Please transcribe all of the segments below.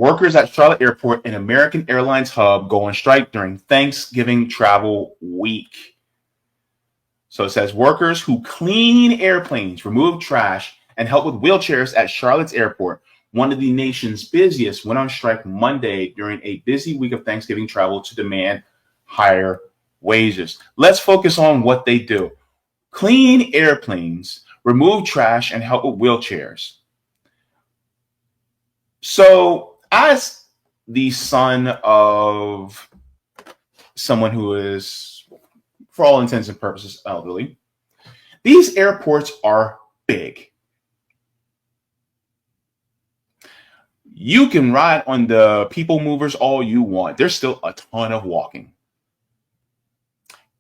Workers at Charlotte Airport and American Airlines hub go on strike during Thanksgiving travel week. So it says workers who clean airplanes, remove trash, and help with wheelchairs at Charlotte's airport, one of the nation's busiest, went on strike Monday during a busy week of Thanksgiving travel to demand higher wages. Let's focus on what they do. Clean airplanes, remove trash, and help with wheelchairs. So as the son of someone who is, for all intents and purposes, elderly, these airports are big. You can ride on the people movers all you want. There's still a ton of walking.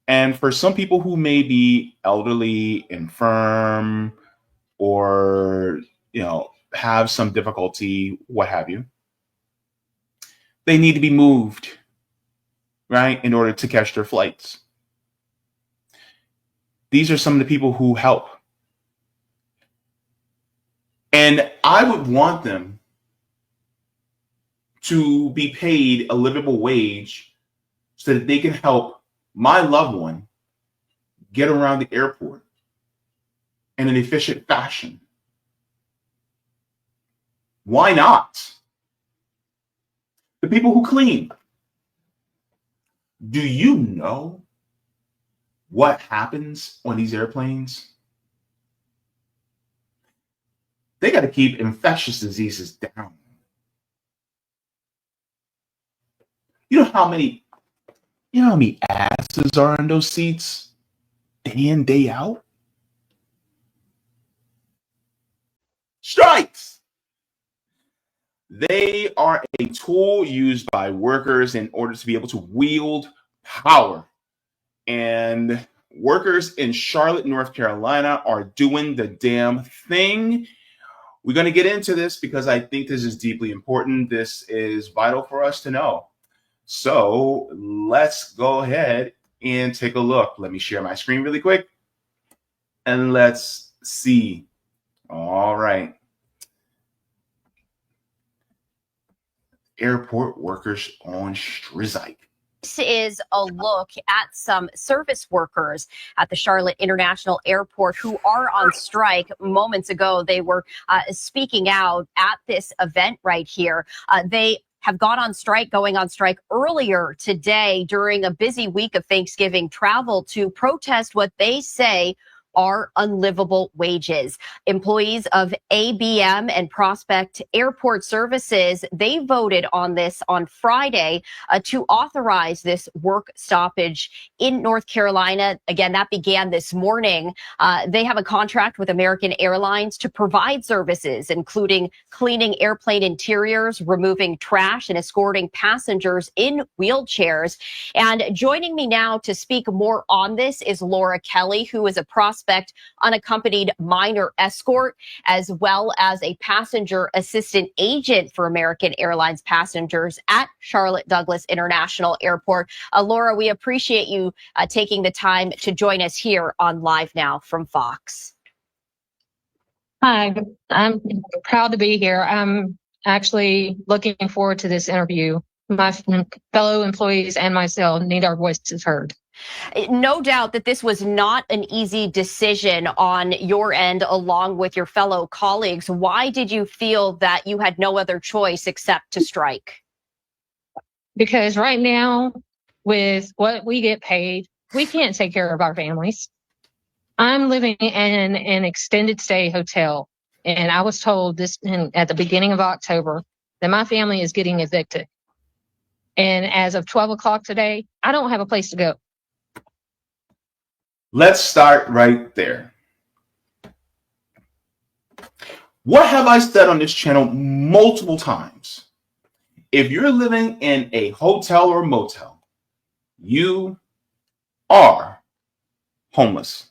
And for some people who may be elderly, infirm, or, have some difficulty, what have you, they need to be moved, right, in order to catch their flights. These are some of the people who help. And I would want them to be paid a livable wage so that they can help my loved one get around the airport in an efficient fashion. Why not? The people who clean. Do you know what happens on these airplanes? They got to keep infectious diseases down. You know how many asses are in those seats day in, day out? Strikes. They are a tool used by workers in order to be able to wield power. And workers in Charlotte, North Carolina are doing the damn thing. We're going to get into this because I think this is deeply important. This is vital for us to know. So let's go ahead and take a look. Let me share my screen really quick. And let's see. All right. Airport workers on strike. This is a look at some service workers at the Charlotte International Airport who are on strike. Moments ago, they were speaking out at this event right here. They have gone on strike, going on strike earlier today during a busy week of Thanksgiving travel to protest what they say are unlivable wages. Employees of ABM and Prospect Airport Services, they voted on this on Friday to authorize this work stoppage in North Carolina. Again, that began this morning. They have a contract with American Airlines to provide services, including cleaning airplane interiors, removing trash, and escorting passengers in wheelchairs. And joining me now to speak more on this is Laura Kelly, who is a Prospect unaccompanied minor escort, as well as a passenger assistant agent for American Airlines passengers at Charlotte Douglas International Airport. Laura, we appreciate you taking the time to join us here on Live Now from Fox. Hi, I'm proud to be here. I'm actually looking forward to this interview. My fellow employees and myself need our voices heard. No doubt that this was not an easy decision on your end, along with your fellow colleagues. Why did you feel that you had no other choice except to strike? Because right now, with what we get paid, we can't take care of our families. I'm living in an extended stay hotel, and I was told this at the beginning of October that my family is getting evicted. And as of 12 o'clock today, I don't have a place to go. Let's start right there. What have I said on this channel multiple times? If you're living in a hotel or motel, you are homeless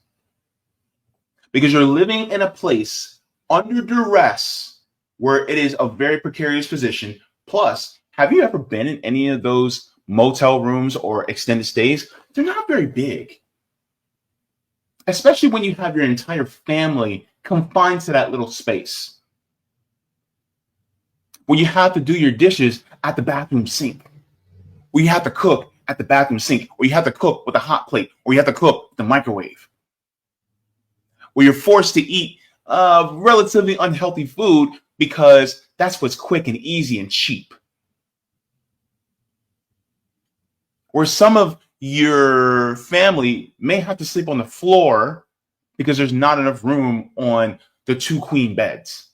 because you're living in a place under duress where it is a very precarious position. Plus, have you ever been in any of those motel rooms or extended stays? They're not very big. Especially when you have your entire family confined to that little space. where you have to do your dishes at the bathroom sink, where you have to cook at the bathroom sink, or you have to cook with a hot plate, or you have to cook with the microwave, where you're forced to eat relatively unhealthy food because that's what's quick and easy and cheap. Where some of your family may have to sleep on the floor because there's not enough room on the 2 queen beds.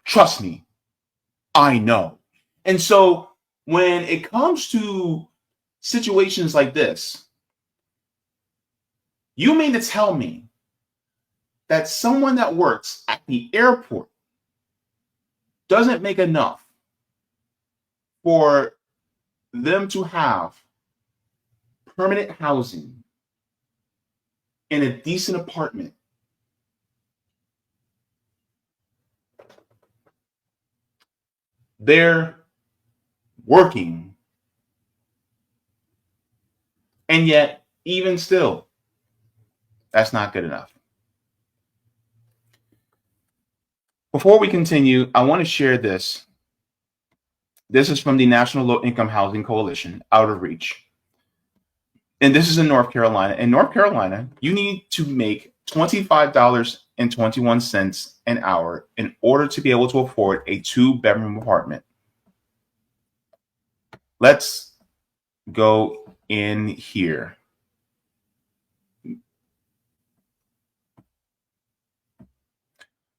Trust me, I know. And so when it comes to situations like this, you mean to tell me that someone that works at the airport doesn't make enough for them to have permanent housing in a decent apartment? They're working, and yet even still, that's not good enough. Before we continue, I want to share this. This is from the National Low Income Housing Coalition, Out of Reach. And this is in North Carolina. In North Carolina, you need to make $25.21 an hour in order to be able to afford a 2-bedroom apartment. Let's go in here.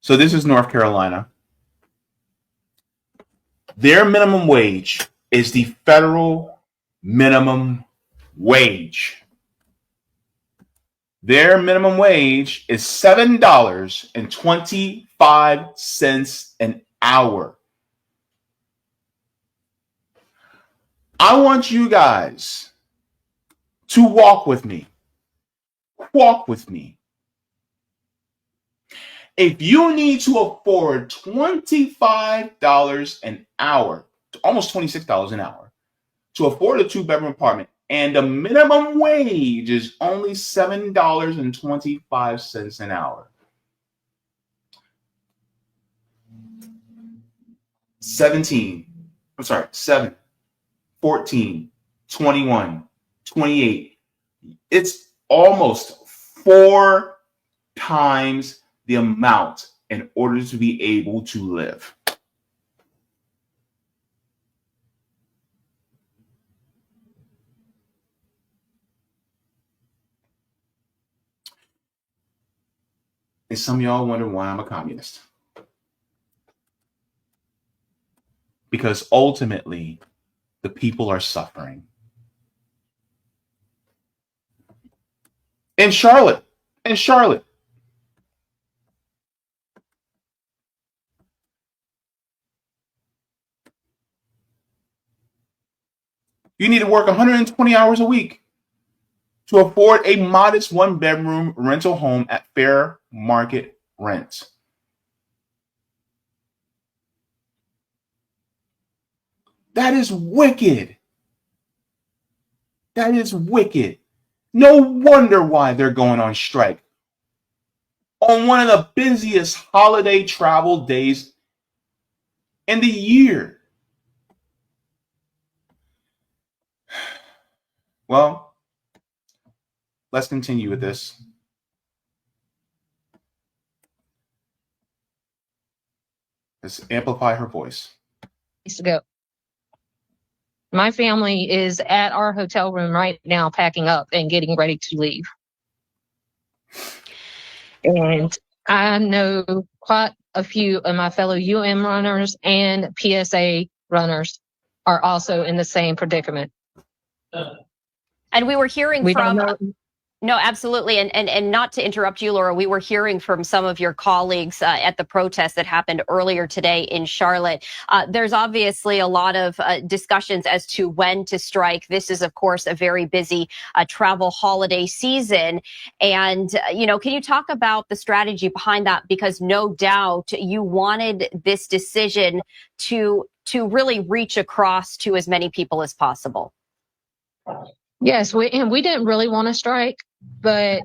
So this is North Carolina. Their minimum wage is the federal minimum wage. Their minimum wage is $7.25 an hour. I want you guys to walk with me. Walk with me. If you need to afford $25 an hour, almost $26 an hour, to afford a 2-bedroom apartment, and the minimum wage is only $7.25 an hour. 7, 14, 21, 28. It's almost 4 times the amount in order to be able to live. And some of y'all wonder why I'm a communist. Because ultimately, the people are suffering. In Charlotte, you need to work 120 hours a week to afford a modest 1-bedroom rental home at fair market rent. That is wicked. That is wicked. No wonder why they're going on strike on one of the busiest holiday travel days in the year. Well, let's continue with this. Let's amplify her voice. To go. My family is at our hotel room right now, packing up and getting ready to leave. And I know quite a few of my fellow runners and PSA runners are also in the same predicament. And we were hearing No, absolutely. And not to interrupt you, Laura, we were hearing from some of your colleagues at the protest that happened earlier today in Charlotte. There's obviously a lot of discussions as to when to strike. This is, of course, a very busy travel holiday season. And, can you talk about the strategy behind that? Because no doubt you wanted this decision to really reach across to as many people as possible. Yes, we didn't really want to strike, but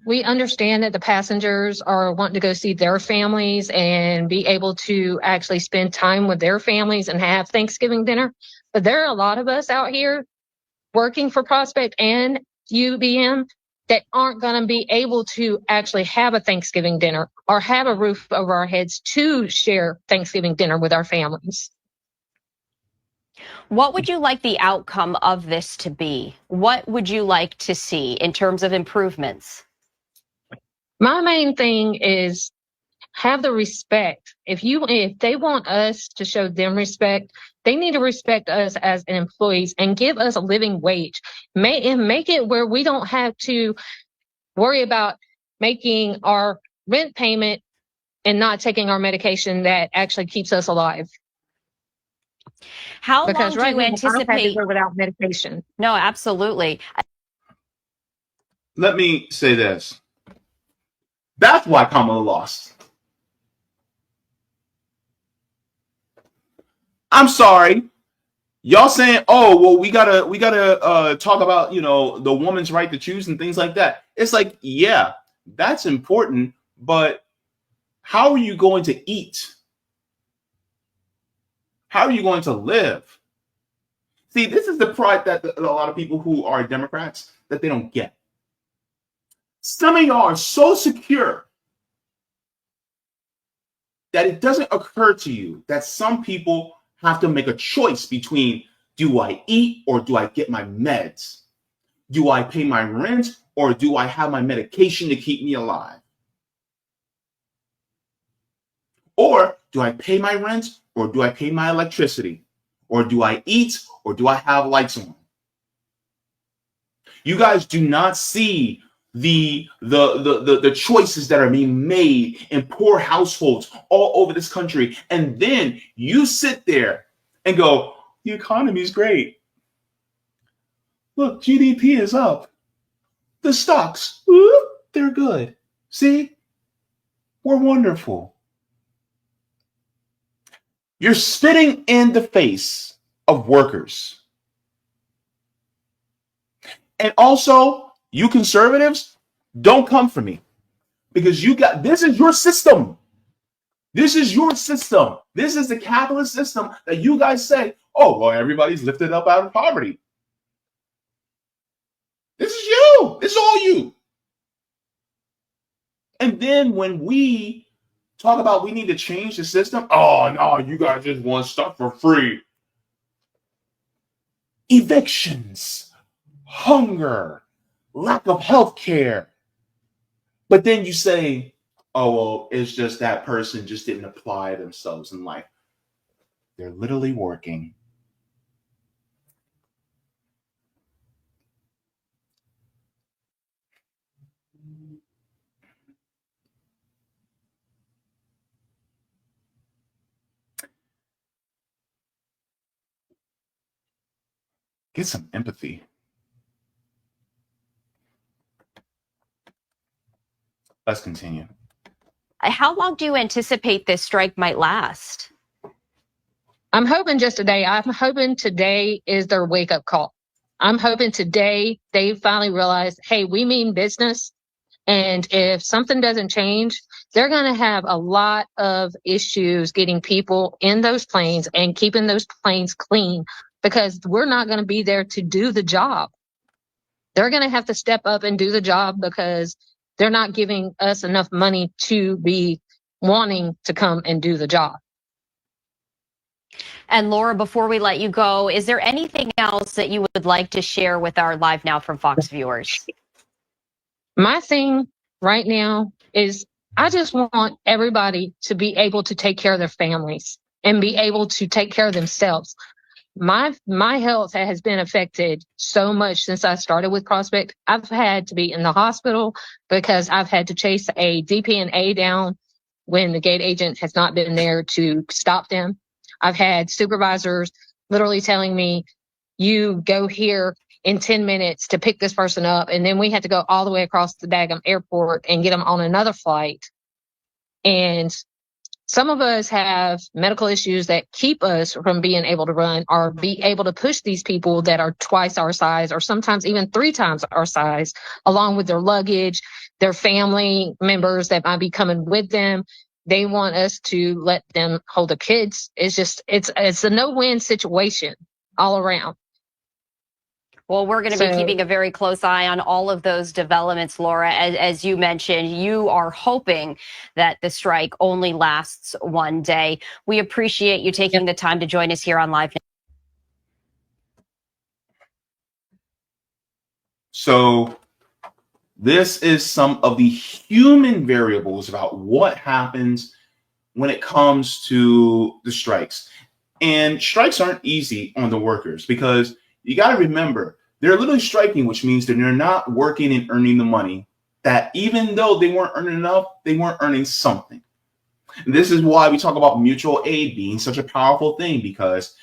we understand that the passengers are wanting to go see their families and be able to actually spend time with their families and have Thanksgiving dinner. But there are a lot of us out here working for Prospect and UBM that aren't going to be able to actually have a Thanksgiving dinner or have a roof over our heads to share Thanksgiving dinner with our families. What would you like the outcome of this to be? What would you like to see in terms of improvements? My main thing is have the respect. If they want us to show them respect, they need to respect us as employees and give us a living wage. Make it where we don't have to worry about making our rent payment and not taking our medication that actually keeps us alive. How Because long do you now, anticipate? I've had to go without medication. No, absolutely. Let me say this. That's why Kamala lost. I'm sorry. Y'all saying, oh, well, we gotta talk about, the woman's right to choose and things like that. It's like, yeah, that's important, but how are you going to eat? How are you going to live? See, this is the pride that a lot of people who are Democrats, that they don't get. Some of y'all are so secure that it doesn't occur to you that some people have to make a choice between, do I eat or do I get my meds? Do I pay my rent or do I have my medication to keep me alive? Or do I pay my rent or do I pay my electricity? Or do I eat or do I have lights on? You guys do not see the choices that are being made in poor households all over this country. And then you sit there and go, the economy is great. Look, GDP is up. The stocks, they're good. See, we're wonderful. You're spitting in the face of workers. And also, you conservatives, don't come for me, because this is your system. This is your system. This is the capitalist system that you guys say, oh, well, everybody's lifted up out of poverty. This is you. This is all you. And then when we talk about we need to change the system, oh, no, you guys just want stuff for free. Evictions, hunger, lack of health care. But then you say, oh, well, it's just that person just didn't apply themselves in life. They're literally working. Get some empathy. Let's continue. How long do you anticipate this strike might last? I'm hoping just today. I'm hoping today is their wake-up call. I'm hoping today they finally realize, hey, we mean business. And if something doesn't change, they're going to have a lot of issues getting people in those planes and keeping those planes clean, because we're not going to be there to do the job. They're going to have to step up and do the job because they're not giving us enough money to be wanting to come and do the job. And Laura, before we let you go, is there anything else that you would like to share with our Live Now from Fox viewers? My thing right now is I just want everybody to be able to take care of their families and be able to take care of themselves. My health has been affected so much since I started with Prospect. I've had to be in the hospital because I've had to chase a DPNA down when the gate agent has not been there to stop them. I've had supervisors literally telling me, you go here in 10 minutes to pick this person up. And then we had to go all the way across the daggum airport and get them on another flight. And Some of us have medical issues that keep us from being able to run or be able to push these people that are twice our size or sometimes even 3 times our size, along with their luggage, their family members that might be coming with them. They want us to let them hold the kids. It's a no-win situation all around. Well, we're going to be keeping a very close eye on all of those developments, Laura. As you mentioned, you are hoping that the strike only lasts one day. We appreciate you taking the time to join us here on Live. So this is some of the human variables about what happens when it comes to the strikes. And strikes aren't easy on the workers because you got to remember, they're literally striking, which means that they're not working and earning the money that even though they weren't earning enough, they weren't earning something. And this is why we talk about mutual aid being such a powerful thing, because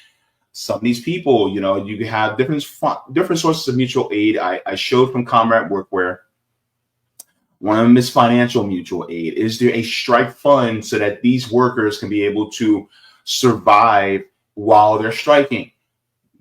some of these people, you know, you have different sources of mutual aid. I showed from Comrade Workwear. One of them is financial mutual aid. Is there a strike fund so that these workers can be able to survive while they're striking?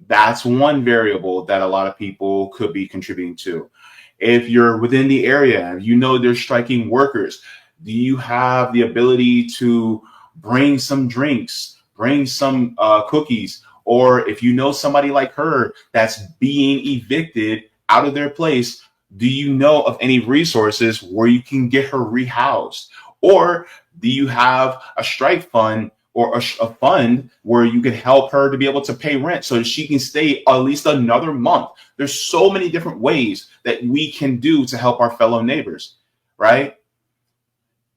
That's one variable that a lot of people could be contributing to. If you're within the area, you know there's striking workers, do you have the ability to bring some drinks, bring some cookies? Or if you know somebody like her that's being evicted out of their place, do you know of any resources where you can get her rehoused? Or do you have a strike fund or a fund where you can help her to be able to pay rent so that she can stay at least another month? There's so many different ways that we can do to help our fellow neighbors, right?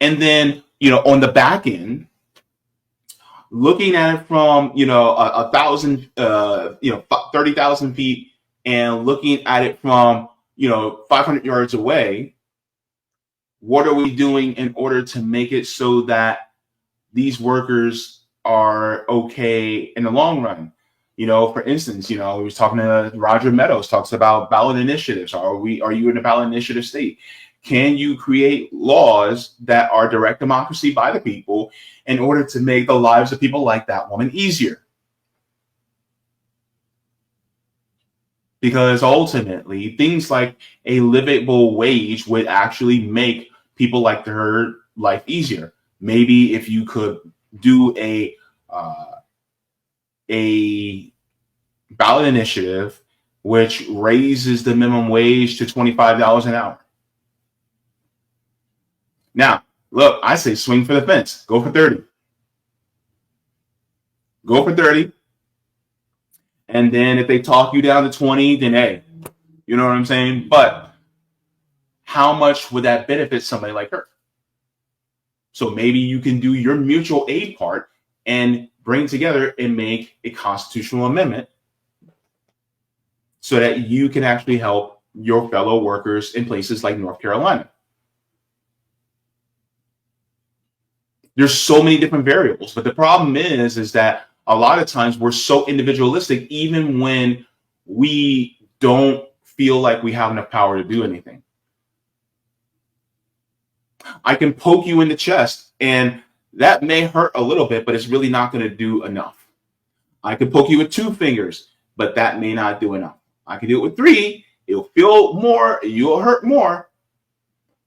And then, you know, on the back end, looking at it from, you know, 30,000 feet and looking at it from, you know, 500 yards away, what are we doing in order to make it so that these workers are okay in the long run? You know, for instance, you know, we was talking to Roger Meadows, talks about ballot initiatives. Are you in a ballot initiative state? Can you create laws that are direct democracy by the people in order to make the lives of people like that woman easier? Because ultimately, things like a livable wage would actually make people like her life easier. Maybe if you could do a ballot initiative which raises the minimum wage to $25 an hour. Now, look, I say swing for the fence. Go for 30. Go for 30. And then if they talk you down to 20, then hey, you know what I'm saying? But how much would that benefit somebody like her? So maybe you can do your mutual aid part and bring together and make a constitutional amendment so that you can actually help your fellow workers in places like North Carolina. There's so many different variables, but the problem is that a lot of times we're so individualistic, even when we don't feel like we have enough power to do anything. I can poke you in the chest, and that may hurt a little bit, but it's really not going to do enough. I can poke you with 2 fingers, but that may not do enough. I can do it with 3. It'll feel more, you'll hurt more.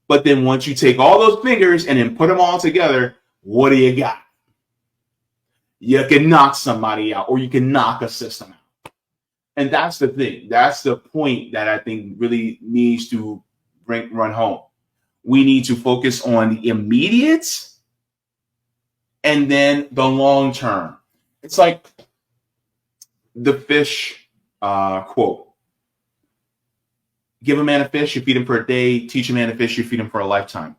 But then once you take all those fingers and then put them all together, what do you got? You can knock somebody out, or you can knock a system out. And that's the thing. That's the point that I think really needs to run home. We need to focus on the immediate and then the long term. It's like the fish quote. Give a man a fish, you feed him for a day. Teach a man to fish, you feed him for a lifetime.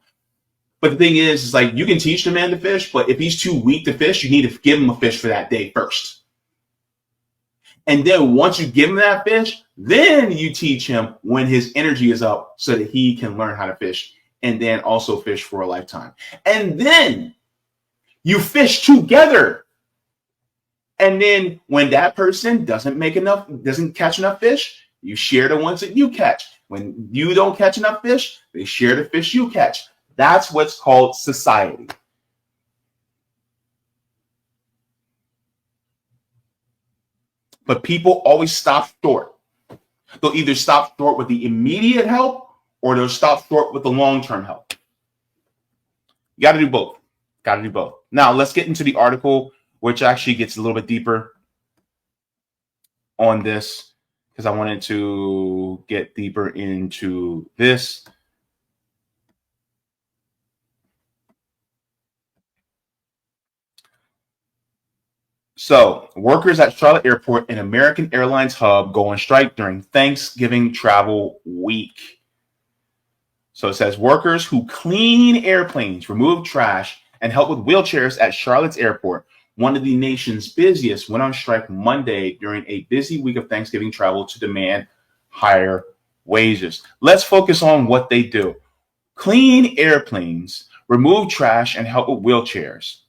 But the thing is like you can teach the man to fish, but if he's too weak to fish, you need to give him a fish for that day first. And then once you give him that fish, then you teach him when his energy is up so that he can learn how to fish and then also fish for a lifetime. And then you fish together. And then when that person doesn't catch enough fish, you share the ones that you catch. When you don't catch enough fish, they share the fish you catch. That's what's called society. But people always stop short. They'll either stop short with the immediate help or they'll stop short with the long-term help. You got to do both. Got to do both. Now, let's get into the article, which actually gets a little bit deeper on this because I wanted to get deeper into this. So, workers at Charlotte Airport and American Airlines hub go on strike during Thanksgiving travel week. So it says workers who clean airplanes, remove trash, and help with wheelchairs at Charlotte's airport, one of the nation's busiest, went on strike Monday during a busy week of Thanksgiving travel to demand higher wages. Let's focus on what they do. Clean airplanes, remove trash, and help with wheelchairs.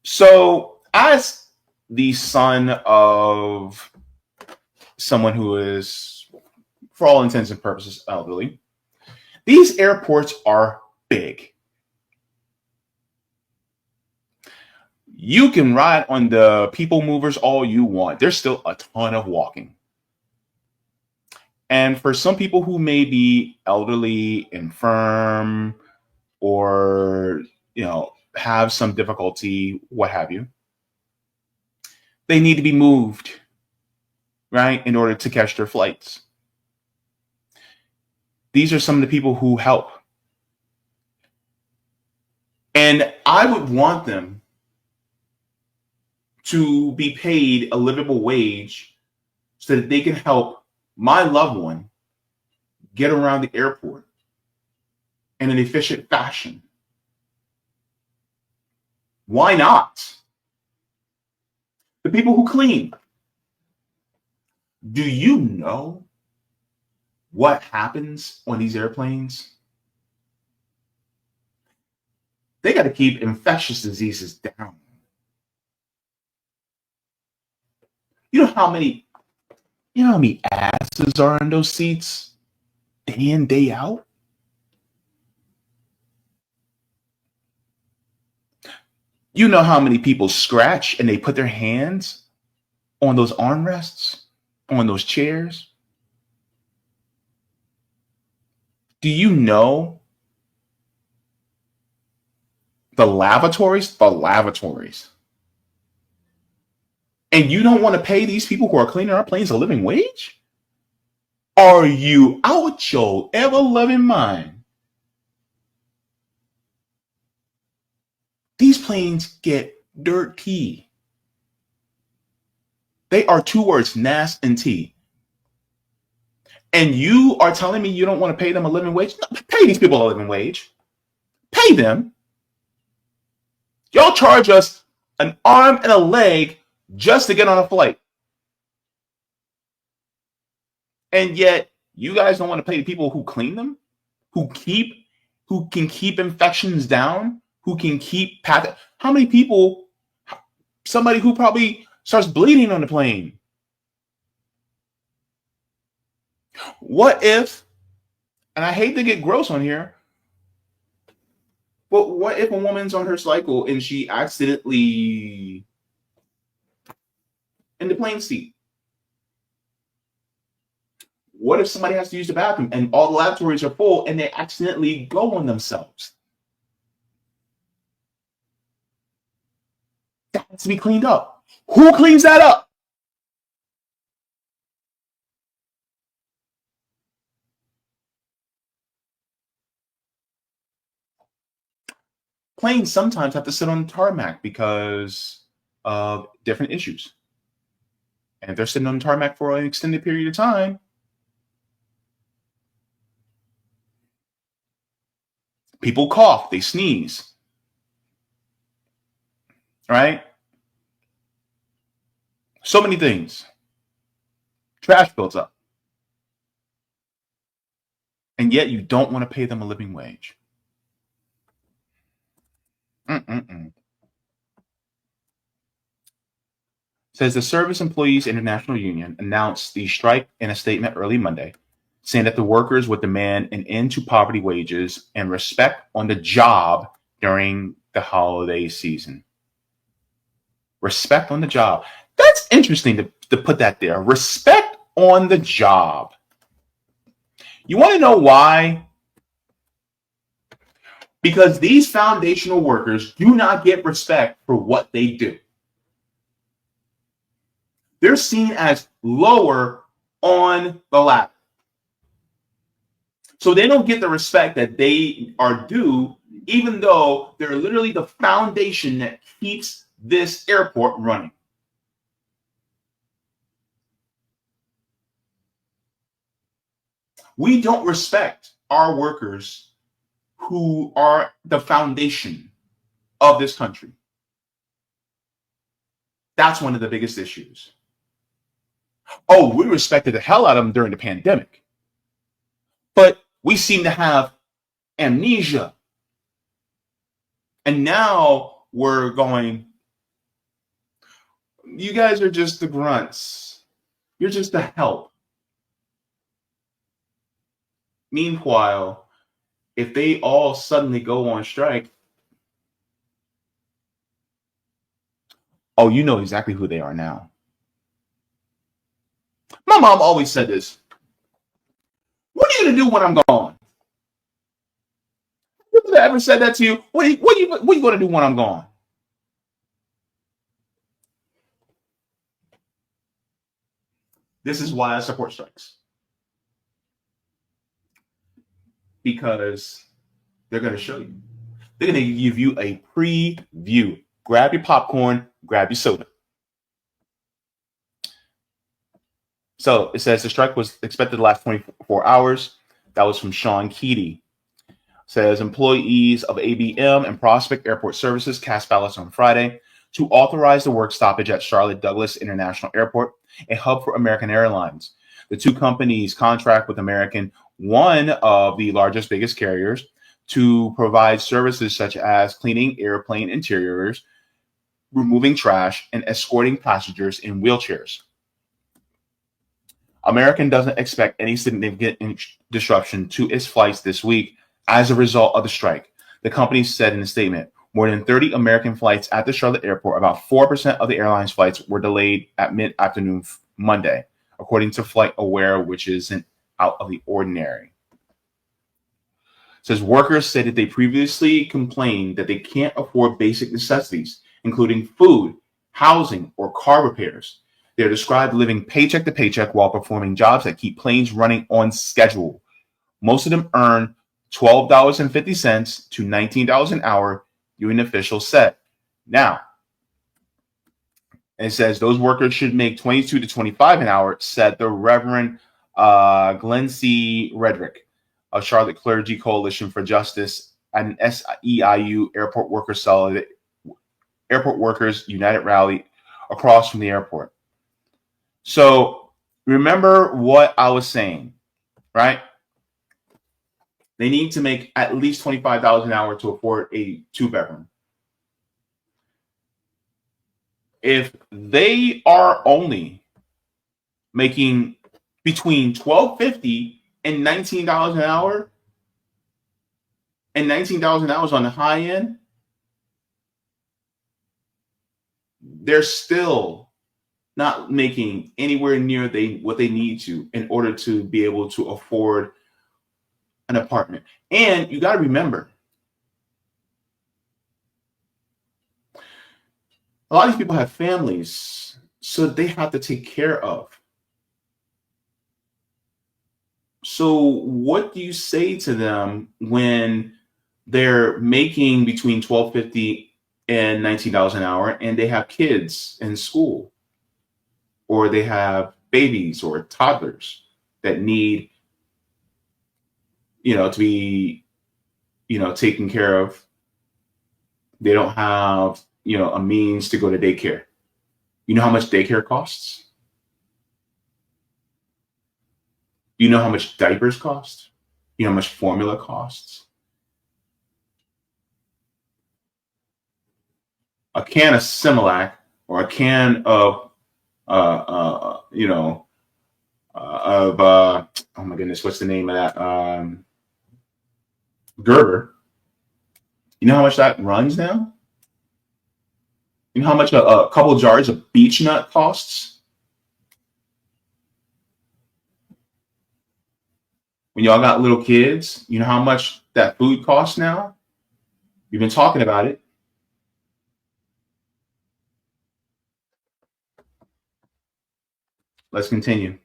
So, as the son of someone who is, for all intents and purposes, elderly, these airports are big. You can ride on the people movers all you want. There's still a ton of walking. And for some people who may be elderly, infirm, or, have some difficulty, what have you, they need to be moved, right, in order to catch their flights. These are some of the people who help. And I would want them to be paid a livable wage so that they can help my loved one get around the airport in an efficient fashion. Why not? The people who clean. Do you know what happens on these airplanes? They got to keep infectious diseases down. You know how many asses are in those seats day in, day out? You know how many people scratch and they put their hands on those armrests, on those chairs? Do you know the lavatories? The lavatories. And you don't want to pay these people who are cleaning our planes a living wage? Are you out your ever-loving mind? These planes get dirty. They are two words, nas and tea. And you are telling me you don't want to pay them a living wage? No, pay these people a living wage. Pay them. Y'all charge us an arm and a leg just to get on a flight. And yet you guys don't want to pay the people who clean them, who can keep infections down, who can keep how many people, somebody who probably starts bleeding on the plane. What if, and I hate to get gross on here, but what if a woman's on her cycle and she accidentally in the plane seat? What if somebody has to use the bathroom and all the lavatories are full and they accidentally go on themselves? That has to be cleaned up. Who cleans that up? Planes sometimes have to sit on the tarmac because of different issues. And if they're sitting on the tarmac for an extended period of time, people cough, they sneeze, right? So many things. Trash builds up. And yet you don't want to pay them a living wage. Says the Service Employees International Union announced the strike in a statement early Monday, saying that the workers would demand an end to poverty wages and respect on the job during the holiday season. Respect on the job. That's interesting to put that there. Respect on the job. You want to know why? Because these foundational workers do not get respect for what they do. They're seen as lower on the ladder. So they don't get the respect that they are due, even though they're literally the foundation that keeps this airport running. We don't respect our workers who are the foundation of this country. That's one of the biggest issues. Oh, we respected the hell out of them during the pandemic. But we seem to have amnesia. And now we're going, you guys are just the grunts. You're just the help. Meanwhile, if they all suddenly go on strike, oh, you know exactly who they are now. My mom always said this. What are you going to do when I'm gone? Have I ever said that to you? What are you going to do when I'm gone? This is why I support strikes. Because they're going to show you. They're going to give you a preview. Grab your popcorn, grab your soda. So it says the strike was expected to last 24 hours. That was from Sean Keaty. Says employees of ABM and Prospect Airport Services cast ballots on Friday to authorize the work stoppage at Charlotte Douglas International Airport, a hub for American Airlines. The two companies contract with American, one of the biggest carriers, to provide services such as cleaning airplane interiors, removing trash, and escorting passengers in wheelchairs. American doesn't expect any significant disruption to its flights this week as a result of the strike. The company said in a statement, more than 30 American flights at the Charlotte airport, about 4% of the airline's flights were delayed at mid-afternoon Monday, according to FlightAware, which isn't out of the ordinary. It says workers said that they previously complained that they can't afford basic necessities, including food, housing, or car repairs. They're described living paycheck to paycheck while performing jobs that keep planes running on schedule. Most of them earn $12.50 to $19 an hour, UN officials said. Now, it says those workers should make $22 to $25 an hour, said the Reverend Glenn C. Redrick of Charlotte Clergy Coalition for Justice and SEIU Airport Workers United rally across from the airport. So remember what I was saying, right? They need to make at least $25 an hour to afford a two-bedroom. If they are only making between $12.50 and $19 an hour, and $19 an hour is on the high end, they're still not making anywhere near what they need to in order to be able to afford an apartment. And you got to remember, a lot of these people have families, so they have to take care of. So what do you say to them when they're making between $12.50 and $19 an hour and they have kids in school, or they have babies or toddlers that need, to be, taken care of? They don't have, a means to go to daycare. You know how much daycare costs? You know how much diapers cost? You know how much formula costs? A can of Similac or a can of, oh my goodness, what's the name of that? Gerber. You know how much that runs now? You know how much a couple of jars of beech nut costs? When y'all got little kids, you know how much that food costs now? We've been talking about it. Let's continue.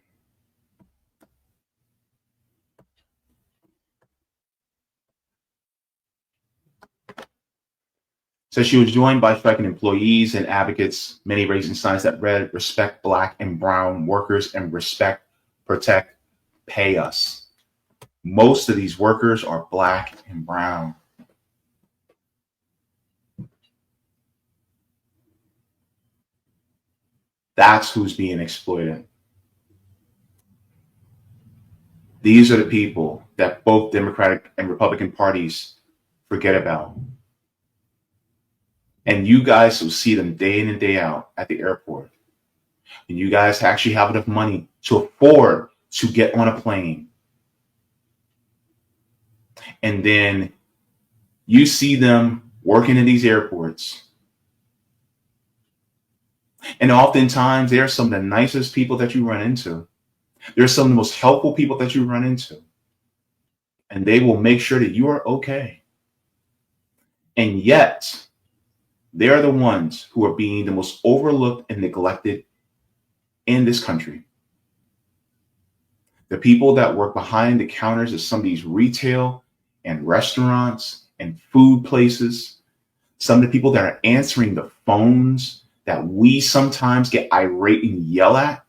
So she was joined by striking employees and advocates, many raising signs that read, "Respect Black and brown workers," and "Respect, protect, pay us." Most of these workers are Black and brown. That's who's being exploited. These are the people that both Democratic and Republican parties forget about. And you guys will see them day in and day out at the airport. And you guys actually have enough money to afford to get on a plane. And then you see them working in these airports. And oftentimes, they're some of the nicest people that you run into. They're some of the most helpful people that you run into. And they will make sure that you are okay. And yet, they're the ones who are being the most overlooked and neglected in this country. The people that work behind the counters of some of these retail and restaurants and food places, some of the people that are answering the phones that we sometimes get irate and yell at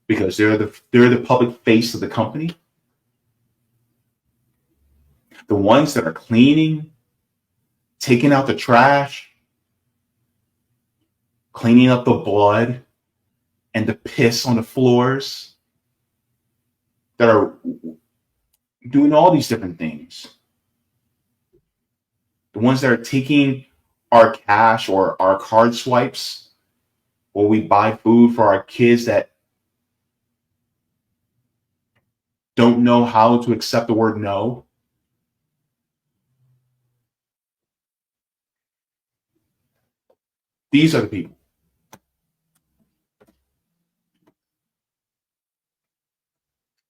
because they're the public face of the company. The ones that are cleaning, taking out the trash, cleaning up the blood and the piss on the floors, that are doing all these different things. The ones that are taking our cash or our card swipes while we buy food for our kids that don't know how to accept the word no. These are the people.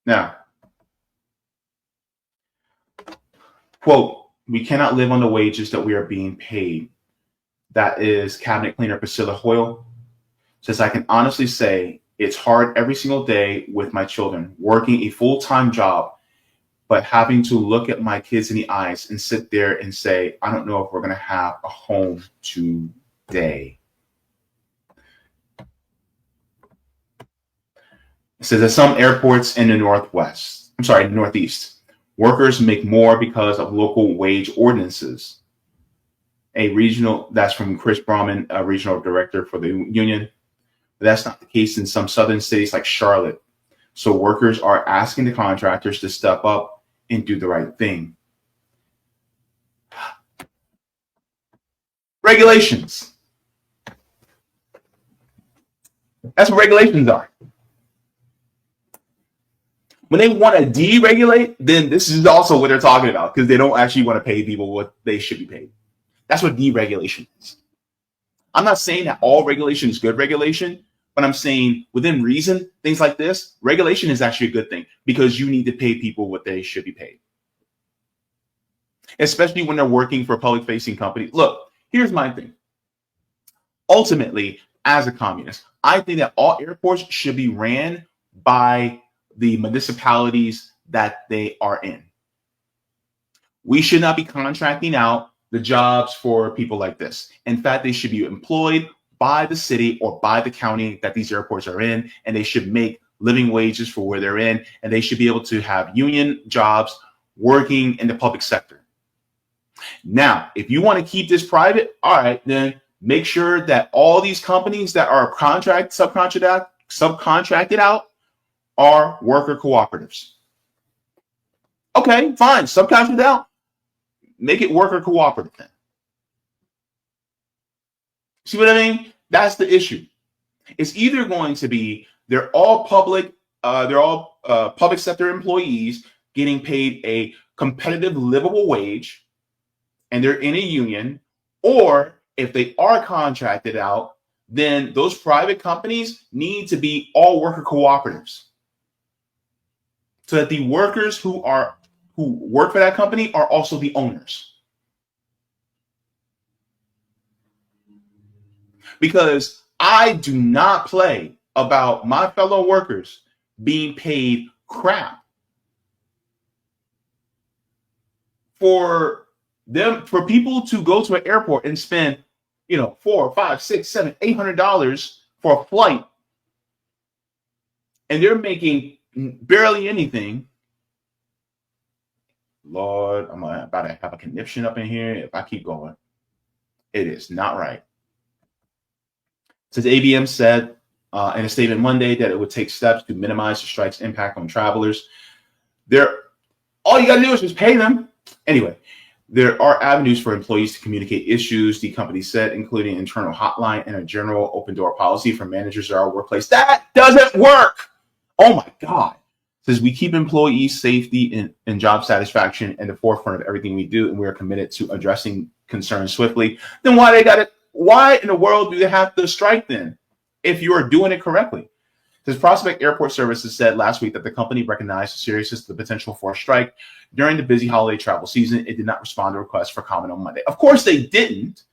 Now, quote, "We cannot live on the wages that we are being paid." That is cabinet cleaner Priscilla Hoyle. Says, "I can honestly say it's hard every single day with my children, working a full-time job, but having to look at my kids in the eyes and sit there and say, I don't know if we're going to have a home today." It says, "At some airports in the Northeast, workers make more because of local wage ordinances." That's from Chris Brahman, a regional director for the union. But that's not the case in some southern cities like Charlotte. So workers are asking the contractors to step up and do the right thing. Regulations. That's what regulations are. When they want to deregulate, then this is also what they're talking about, because they don't actually want to pay people what they should be paid. That's what deregulation is. I'm not saying that all regulation is good regulation, but I'm saying within reason, things like this, regulation is actually a good thing because you need to pay people what they should be paid. Especially when they're working for a public-facing company. Look, here's my thing. Ultimately, as a communist, I think that all airports should be ran by the municipalities that they are in. We should not be contracting out the jobs for people like this. In fact, they should be employed by the city or by the county that these airports are in, and they should make living wages for where they're in, and they should be able to have union jobs working in the public sector. Now, if you want to keep this private, all right, then make sure that all these companies that are subcontracted out are worker cooperatives. Okay, fine, subcontract out. Make it worker cooperative then. See what I mean? That's the issue. It's either going to be they're all public sector employees getting paid a competitive, livable wage, and they're in a union, or if they are contracted out, then those private companies need to be all worker cooperatives, so that the workers who work for that company are also the owners. Because I do not play about my fellow workers being paid crap for people to go to an airport and spend, $400, $500, $600, $700, $800 for a flight, and they're making barely anything. Lord, I'm about to have a conniption up in here if I keep going. It is not right. Since ABM said in a statement Monday that it would take steps to minimize the strike's impact on travelers, all you got to do is just pay them. Anyway, there are avenues for employees to communicate issues, the company said, including internal hotline and a general open door policy for managers at our workplace. That doesn't work. Oh my God. It says we keep employee safety and job satisfaction at the forefront of everything we do, and we are committed to addressing concerns swiftly. Then why in the world do they have to strike then if you are doing it correctly? His Prospect Airport Services said last week that the company recognized the seriousness of the potential for a strike during the busy holiday travel season. It did not respond to requests for comment on Monday. Of course they didn't. It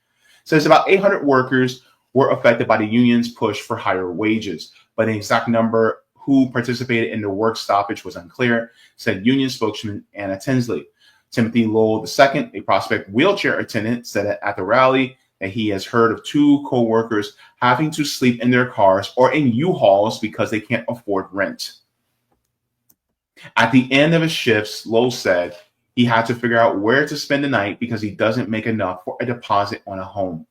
says about 800 workers were affected by the union's push for higher wages, but the exact number who participated in the work stoppage was unclear, said union spokesman Anna Tinsley. Timothy Lowell II, a Prospect wheelchair attendant, said at the rally that he has heard of 2 co-workers having to sleep in their cars or in U-Hauls because they can't afford rent. At the end of his shifts, Lowell said he had to figure out where to spend the night because he doesn't make enough for a deposit on a home.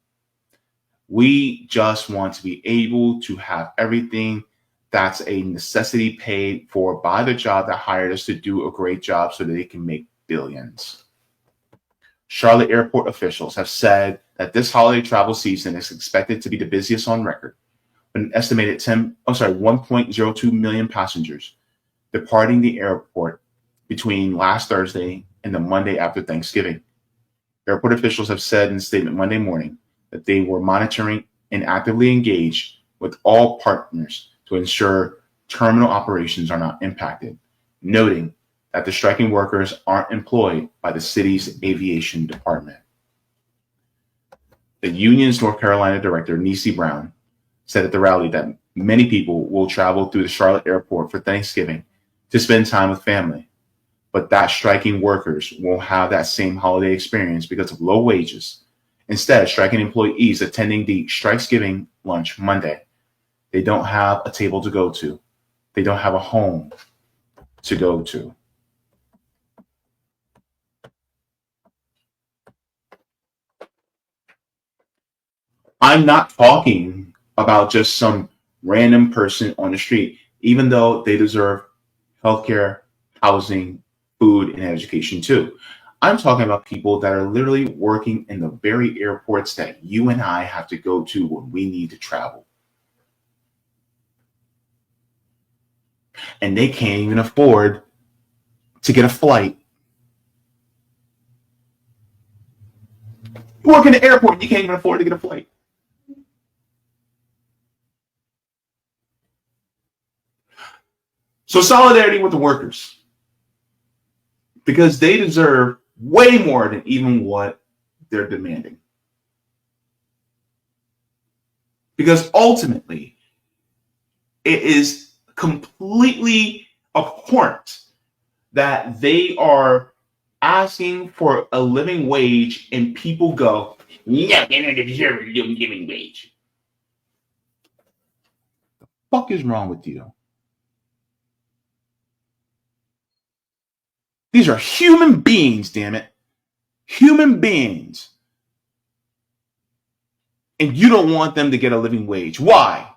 We just want to be able to have everything that's a necessity paid for by the job that hired us to do a great job so that they can make billions. Charlotte airport officials have said that this holiday travel season is expected to be the busiest on record, with an estimated 1.02 million passengers departing the airport between last Thursday and the Monday after Thanksgiving. Airport officials have said in a statement Monday morning that they were monitoring and actively engaged with all partners to ensure terminal operations are not impacted, noting that the striking workers aren't employed by the city's aviation department. The union's North Carolina director, Niecy Brown, said at the rally that many people will travel through the Charlotte airport for Thanksgiving to spend time with family, but that striking workers won't have that same holiday experience because of low wages. Instead, striking employees attending the Strikesgiving lunch Monday, they don't have a table to go to. They don't have a home to go to. I'm not talking about just some random person on the street, even though they deserve healthcare, housing, food, and education too. I'm talking about people that are literally working in the very airports that you and I have to go to when we need to travel. And they can't even afford to get a flight. You work in the airport and you can't even afford to get a flight. So solidarity with the workers, because they deserve way more than even what they're demanding. Because ultimately, it is completely abhorrent that they are asking for a living wage and people go, no, they don't deserve a living wage. The fuck is wrong with you? These are human beings, damn it. Human beings. And you don't want them to get a living wage. Why?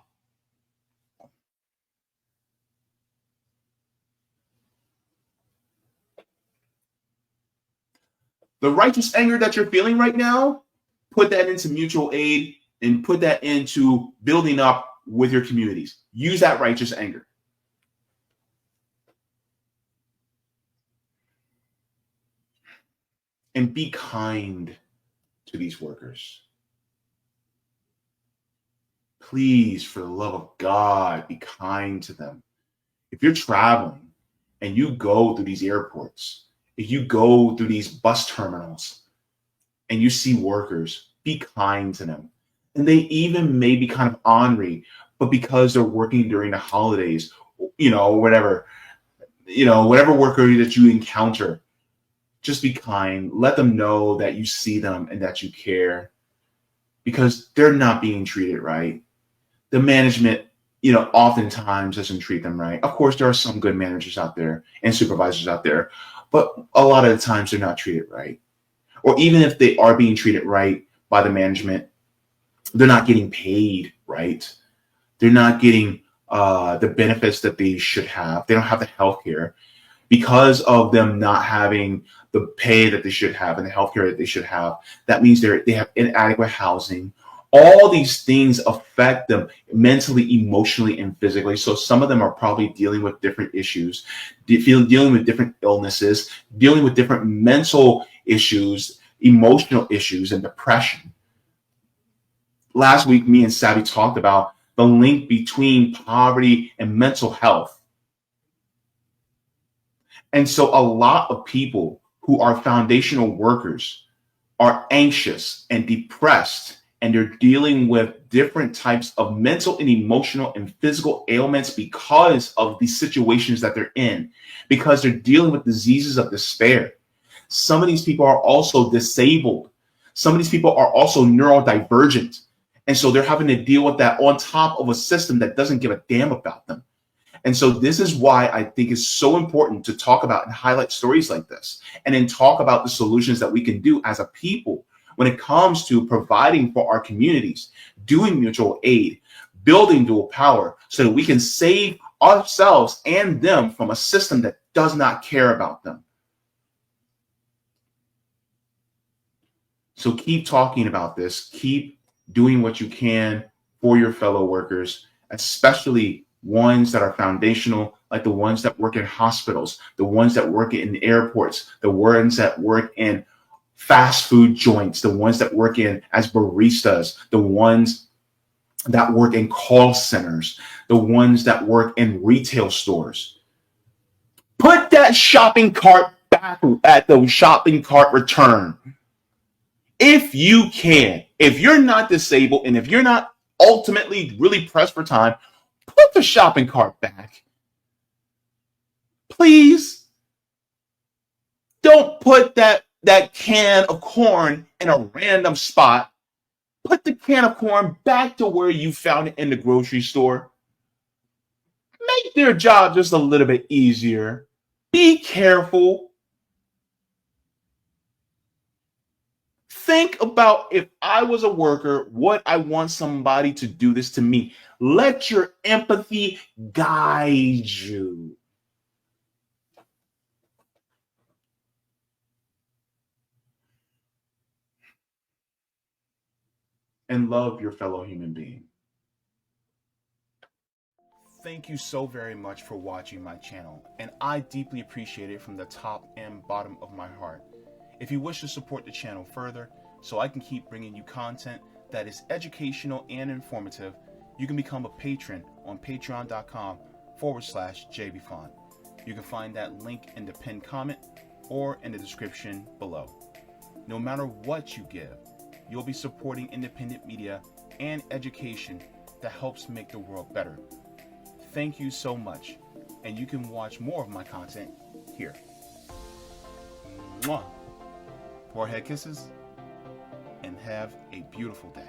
The righteous anger that you're feeling right now, put that into mutual aid and put that into building up with your communities. Use that righteous anger. And be kind to these workers. please, for the love of God, be kind to them. If you're traveling and you go through these airports, if you go through these bus terminals and you see workers, be kind to them. And they even may be kind of ornery, but because they're working during the holidays, whatever worker that you encounter, just be kind. Let them know that you see them and that you care, because they're not being treated right. The management, oftentimes doesn't treat them right. Of course, there are some good managers out there and supervisors out there, but a lot of the times they're not treated right. Or even if they are being treated right by the management, they're not getting paid right. They're not getting the benefits that they should have. They don't have the health care because of them not having the pay that they should have and the health care that they should have. That means they have inadequate housing. All these things affect them mentally, emotionally, and physically. So some of them are probably dealing with different issues, dealing with different illnesses, dealing with different mental issues, emotional issues, and depression. Last week, me and Savvy talked about the link between poverty and mental health. And so a lot of people who are foundational workers are anxious and depressed, and they're dealing with different types of mental and emotional and physical ailments because of the situations that they're in, because they're dealing with diseases of despair. Some of these people are also disabled. Some of these people are also neurodivergent. And so they're having to deal with that on top of a system that doesn't give a damn about them. And so this is why I think it's so important to talk about and highlight stories like this, and then talk about the solutions that we can do as a people when it comes to providing for our communities, doing mutual aid, building dual power, so that we can save ourselves and them from a system that does not care about them. So keep talking about this. Keep doing what you can for your fellow workers, especially ones that are foundational, like the ones that work in hospitals, the ones that work in airports, the ones that work in fast food joints, the ones that work in as baristas, the ones that work in call centers, the ones that work in retail stores. Put that shopping cart back at the shopping cart return. If you can, if you're not disabled and if you're not ultimately really pressed for time, put the shopping cart back. Please. Don't put that can of corn in a random spot. Put the can of corn back to where you found it in the grocery store. Make their job just a little bit easier. Be careful. Think about, if I was a worker, would I want somebody to do this to me? Let your empathy guide you. And love your fellow human being. Thank you so very much for watching my channel, and I deeply appreciate it from the top and bottom of my heart. If you wish to support the channel further, so I can keep bringing you content that is educational and informative, you can become a patron on patreon.com/Jaybefaunt. You can find that link in the pinned comment or in the description below. No matter what you give, you'll be supporting independent media and education that helps make the world better. Thank you so much, and you can watch more of my content here. Mwah. Forehead kisses, and have a beautiful day.